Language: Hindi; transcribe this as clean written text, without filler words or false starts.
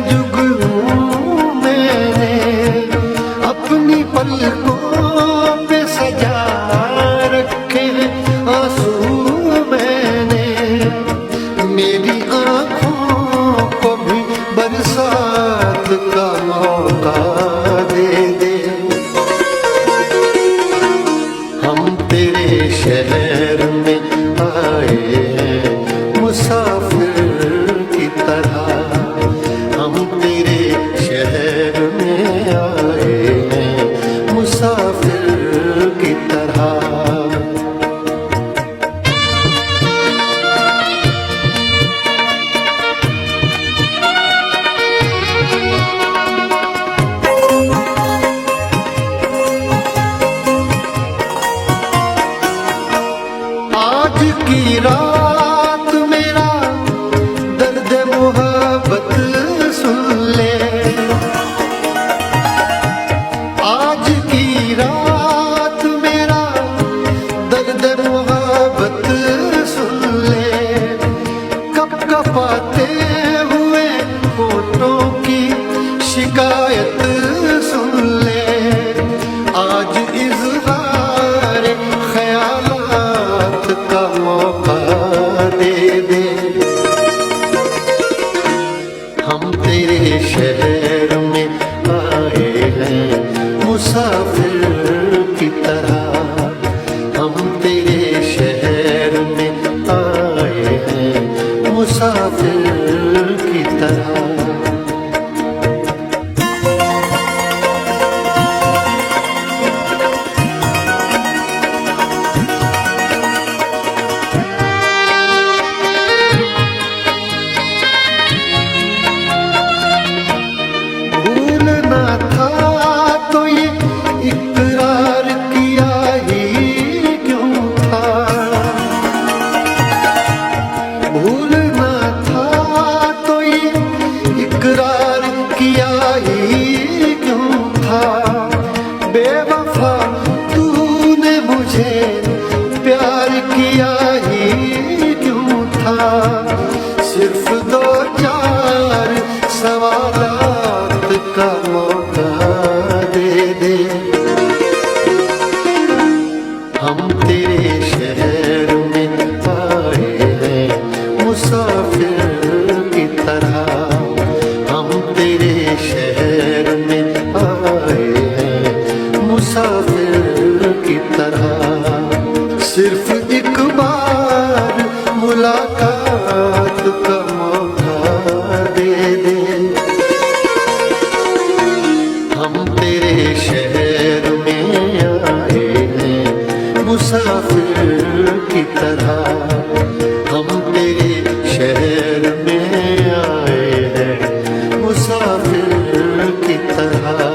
जुगनू मैंने अपनी पलकों पे सजा रखे आंसू मैंने। मेरी आँखों को भी बरसात का मौका दे दे। हम तेरे शहर में आए हैं मुसाफिर की तरह। हम तेरे शहर में आए हैं मुसाफिर की तरह। आज की रात मेरा दर्द मोहब्बत सुन ले। आज की रात मेरा दर्द मोहब्बत सुन ले। कपकपाते हुए होठों की शिकायत सुन ले। आज इज़हार ख्यालात का मौका दे दे। हम तेरे शहर में आए हैं मुसाफिर की तरह। हम तेरे शहर में आए हैं मुसाफिर की तरह। भूलना था तो ये इकरार किया ही क्यों था। भूलना था तो ये इकरार किया ही क्यों था। बेवफा तूने मुझे प्यार किया ही क्यों था। सिर्फ दो चार सवालात का मौका दे दे। हम तेरे शहर में आए हैं मुसाफिर की तरह। हम तेरे शहर में आए हैं मुसाफिर की तरह। सिर्फ एक बार मुलाकात का मौका दे दे। हम तेरे शहर में आए हैं मुसाफिर की तरह। हम तेरे शहर में आए हैं मुसाफिर की तरह।